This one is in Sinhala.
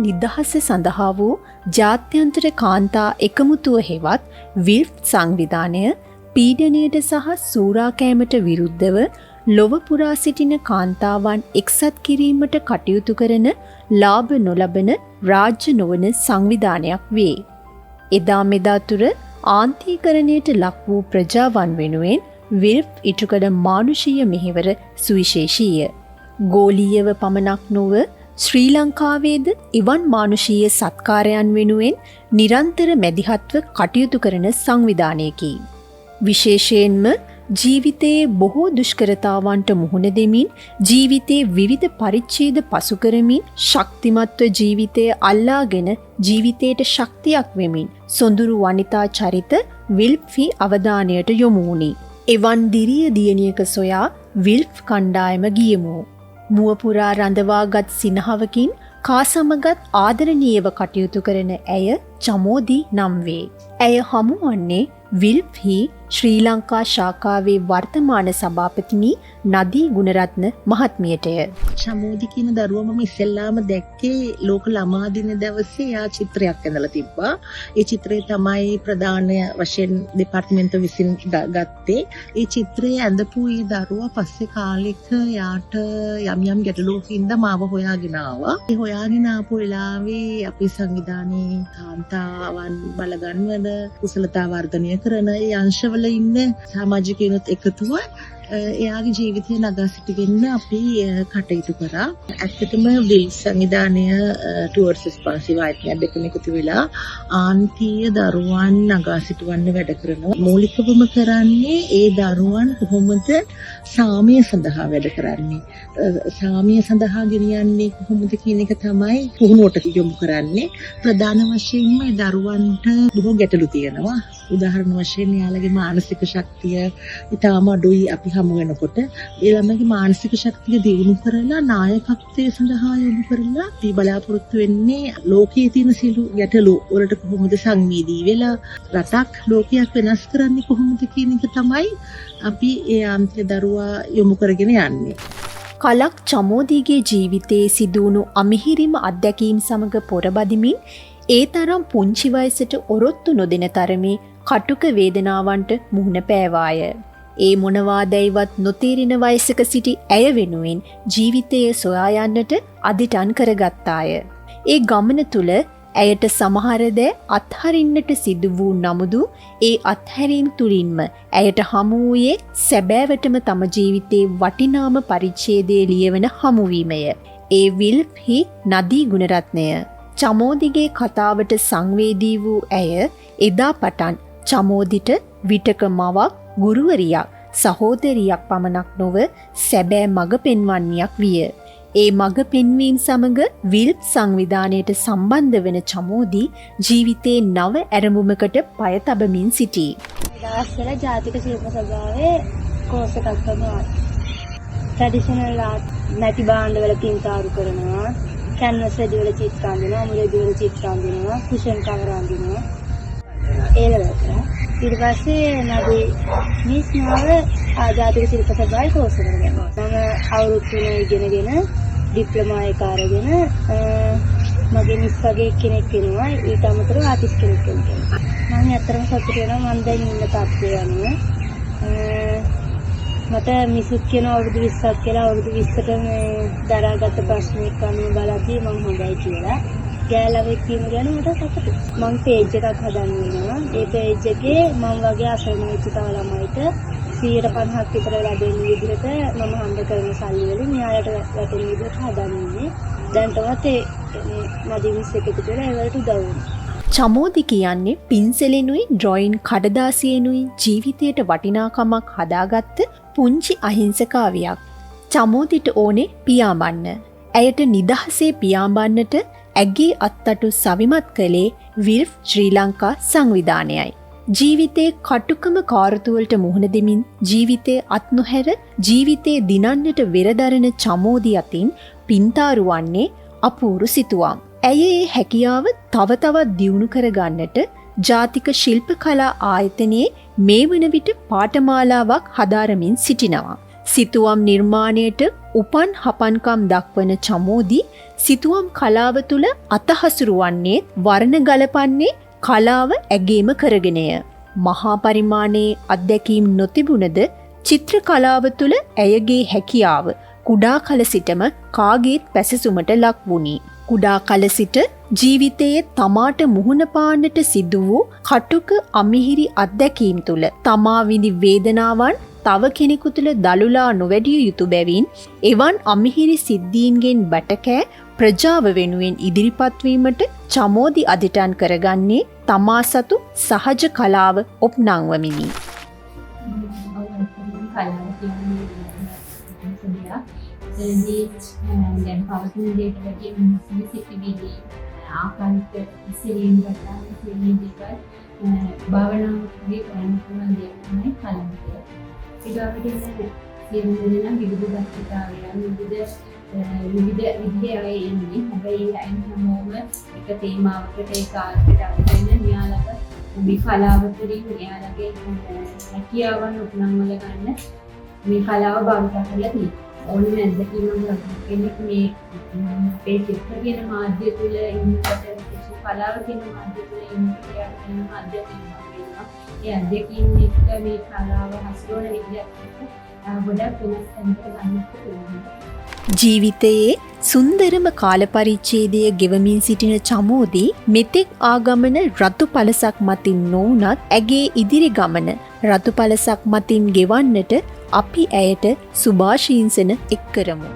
නිදහස සඳහා වූ ජාත්‍යන්තර කාන්තා එකමුතුව හෙවත් විල්ෆ් සංවිධානය පීඩනයට සහ සූරාකෑමට විරුද්ධව ලොව පුරා සිටින කාන්තාවන් එක්සත් කිරීමට කටයුතු කරන ලාභ නොලබන රාජ්‍ය නොවන සංවිධානයක් වේ. එදා මෙදා තුර ආන්තීකරණයට ලක් වූ ප්‍රජාවන් වෙනුවෙන් විල්ෆ් ඉටු කළ මානුෂීය මෙහෙවර සුවිශේෂීය. ගෝලීයව පමණක් නොව ශ්‍රී ලංකාවේද එවන් මානුෂීය සත්කාරයන් වෙනුවෙන් නිරන්තර මැදිහත්ව කටයුතු කරන සංවිධානයකි. විශේෂයෙන්ම ජීවිතයේ බොහෝ දුෂ්කරතාවන්ට මුහුණ දෙමින් ජීවිතයේ විවිධ පරිච්ඡේද පසු කරමින් ශක්තිමත්ව ජීවිතය අල්ලාගෙන ජීවිතයට ශක්තියක් වෙමින් සොඳුරු වනිතා චරිත විල්ෆ්හි අවධානයට යොමු වුණි. එවන් දිරිය දියණියක සොයා විල්ෆ් කණ්ඩායම ගියමු. මුවපුරා රඳවාගත් සිනහවකින් කා සමගත් ආදරණීයව කටයුතු කරන ඇය චමෝදි නම් වේ. ඇය හමුවන්නේ විල්ෆ්හි ශ්‍රී ලංකා ශාඛාවේ වර්තමාන සභාපතිනි නදී ගුණරත්න මහත්මියටය. චමෝදි කියන දරුවා මම ඉස්සෙල්ලාම දැක්කේ ලෝක ළමා දින දවසේ යා චිත්‍රයක් ඇඳලා තිබ්බා. ඒ චිත්‍රය තමයි ප්‍රධාන වශයෙන් දෙපාර්තමේන්තුව විසින් ගත්තේ. ඒ චිත්‍රයේ ඇඳපු ඒ දරුවා පස්සේ කාලෙක යාට යම් ගැටලුවකින්ද මාව හොයාගෙන ආවා. ඒ හොයාගෙන ආපු වෙලාවේ අපේ සංවිධානයේ කාන්තාවන් බලගන්වන කුසලතා වර්ධනය කරන ඒ අංශවල ඉන්න සමාජිකයන්ත් එකතුව එයාගේ ජීවිතය නගා සිටගෙන අපි කටයුතු කරා. ඇත්තටම විල් සංවිධානය ටුවර්ඩ්ස් රෙස්පොන්සිව් ආයතනය දෙකම එකතු වෙලා ආන්තීය දරුවන් නගා සිටවන්න වැඩ කරනවා. මූලිකවම කරන්නේ ඒ දරුවන් කොහොමද සාමය සඳහා වැඩ කරන්නේ. සාමය සඳහා ගෙනියන්නේ කොහොමද කියන එක තමයි පුහුණුවට යොමු කරන්නේ. ප්‍රධාන වශයෙන්ම ඒ දරුවන්ට බොහෝ ගැටලු තියෙනවා. උදාහරණ වශයෙන් යාළගේ මානසික ශක්තිය ඉතාම අඩුයි අපි හමු වෙනකොට. ඒ ළමගේ මානසික ශක්තිය දියුණු කරලා නායකත්වයේ සඳහා යොමු කරලා අපි බලාපොරොත්තු වෙන්නේ ලෝකයේ තියෙන සියලු ගැටලු වලට කොහොමද සංවේදී වෙලා රටක් ලෝකයක් වෙනස් කරන්නේ කොහොමද කියන එක තමයි අපි ඒ ආන්තය දරුවා යොමු කරගෙන යන්නේ. කලක් චමෝදිගේ ජීවිතයේ සිදුවුණු අමිහිරිම අත්දැකීම් සමග පොරබදිමින් ඒ තරම් පුංචි වයසට ඔරොත්තු නොදෙන තරමේ කටුක වේදනාවන්ට මුහුණ පෑවාය. ඒ මොනවාදැයිවත් නොතේරෙන වයසක සිටි ඇය වෙනුවෙන් ජීවිතය සොයා යන්නට අදිටන් කරගත්තාය. ඒ ගමන තුල ඇයට සමහර දෑ අත්හරින්නට සිදු වූ නමුදු ඒ අත්හැරීම් තුලින්ම ඇයට හමු වූයේ සැබෑවටම තම ජීවිතයේ වටිනාම පරිච්ඡේදයේ ලියවන හමුවීමය. ඒ විල්ෆ්හි නදී ගුණරත්නය. චමෝදිගේ කතාවට සංවේදී වූ ඇය එදා පටන් චමෝදිට විටක මවක්, ගුරුවරියක්, සහෝදරියක් පමණක් නොව සැබෑ මඟ පෙන්වන්නියක් විය. ඒ මඟ පෙන්වීම සමග විල්ෆ් සංවිධානයට සම්බන්ධ වන චමෝදි ජීවිතයේ නව ඇරඹුමකට පය තබමින් සිටී. දවස්වල ජාතික ශිල්ප සභාවේ කෝස් එකක් කරනවා. ට්‍රැඩිෂනල් ආර්ට් නැති භාණ්ඩවල පින්තාරු කරනවා. කැන්වස් රෙදිවල චිත්‍ර අඳිනවා, මුල රෙදිවල චිත්‍ර අඳිනවා, කුෂන් කවර අඳිනවා. ඒලවලට ඊට පස්සේ නදී මිස් මාව ජාතික ශිල්ප සභාවේ කෝස් එකට ගන්නවා. මම අවුරුදු 3 ඉගෙනගෙන ඩිප්ලෝමා එක අරගෙන මගේ මිස් වගේ කෙනෙක් වෙනවා. ඊට අමතරව ආටිස්ට් කෙනෙක් වෙනවා. මම ඇත්තටම සතුටු වෙනවා මම දැන් ඉන්න තත්ත්වය අනුව. මට මිසුත් කියන අවුරුදු 20ක් කියලා අවුරුදු 20ට මේ දරාගත්ත ප්‍රශ්නයක් අනුව බලද්දී මම හොඳයි කියලා. ගෑලවෙක් කියන ගැන මට සතුටුයි. මම පේජ් එකක් හදන්න වෙනවා. ඒ පේජ් එකේ මම වගේ අසරණ වෙච්ච තව ළමයිට 50ක් විතර ලැබෙන විදිහට මම හම්බ කරන සල්ලි වලින් න්යායට වැටෙන විදිහට හදන්නේ. දැන් තමයි මගේ මිස් එකතු කරලා ඒවලට උදව් වෙනවා. චමෝදි කියන්නේ පින්සලෙනුයි ඩ්‍රොයින් කඩදාසියෙනුයි ජීවිතයට වටිනාකමක් හදාගත්ත පුංචි අහිංසකාවියක්. චමෝදිට ඕනේ පියාඹන්න. ඇයට නිදහසේ පියාඹන්නට ඇගේ අත්තටු සවිමත් කළේ විල්ෆ් ශ්‍රී ලංකා සංවිධානයයි. ජීවිතයේ කටුකම කාර්තුවලට මුහුණ දෙමින් ජීවිතයේ අත් නොහැර ජීවිතයේ දිනන්නට වෙරදරන චමෝදි අතින් පින්තාරු වන්නේ අපූරු සිතුවම්. ඇය ඒ හැකියාව තව තවත් දියුණු කරගන්නට ජාතික ශිල්ප කලා ආයතනයේ මේ වන විට පාඨමාලාවක් හදාරමින් සිටිනවා. සිතුවම් නිර්මාණයට උපන් හපන්කම් දක්වන චමෝදි සිතුවම් කලාව තුළ අතහසුරුවන්නේ වර්ණ ගලපන්නේ කලාව ඇගේම කරගෙනය. මහා පරිමාණයේ අත්දැකීම් නොතිබුණද චිත්‍ර කලාව තුළ ඇයගේ හැකියාව කුඩා කල සිටම කාගේත් පැසසුමට ලක් වුණි. කුඩා කල සිට ජීවිතයේ තමාට මුහුණ පාන්නට සිදු වූ කටුක අමිහිරි අත්දැකීම් තුළ තමා විඳි වේදනාවන් තව කෙනෙකු තුළ දළුලා නොවැඩිය යුතු බැවින් එවන් අමිහිරි සිද්ධීන්ගෙන් බැටකෑ ප්‍රජාව වෙනුවෙන් ඉදිරිපත් වීමට චමෝදි අදිටන් කරගන්නේ තමා සතු සහජ කලාව ඔප්නංවමිනි. දැන් පවතින දේට වැඩිය මිනිස්සුන් සිටිවිලි ආකාරික ඉස්සෙලින් ගත්තා ඉස්සෙලින් දෙක භාවනාවකදී කරන්න පුළුවන් දේ තමයි කලන්තය. ඊට අපිට සියලු දෙනා විවිධ දක්ෂතාවයන් විවිධ විදිහේ අය ඉන්නේ. හැබැයි අයින් හැමෝම එක තේමාවකට ඒ කාර්යයට අරගෙන මෙයාලට මේ කලාව තුළින් මෙයාලගේ හැකියාවන් උපනංවල ගන්න මේ කලාව භාවිත කරලා තියෙනවා. ඕනම අත්දැකීමක් කෙනෙක් මේ අපේ චිත්‍ර කියන මාධ්‍ය තුළ ඉන්නකොට විශේෂ කලාව කියන මාධ්‍ය තුළ ඉන්නකොට යන අත්දැකීමක් වෙනවා. ඒ අත්දැකීම් එක්ක මේ කලාව හසුරවන විදිහට ගොඩක් වෙනස් වෙනකට ගන්න පුළුවන්. ජීවිතයේ සුන්දරම කාල පරිච්ඡේදය ගෙවමින් සිටින චමෝදි මෙතෙක් ආගමන රතු පළසක් මතින් නොවුනත් ඇගේ ඉදිරි ගමන රතු පළසක් මතින් ගෙවන්නට අපි ඇයට සුභාශිංසන එක් කරමු.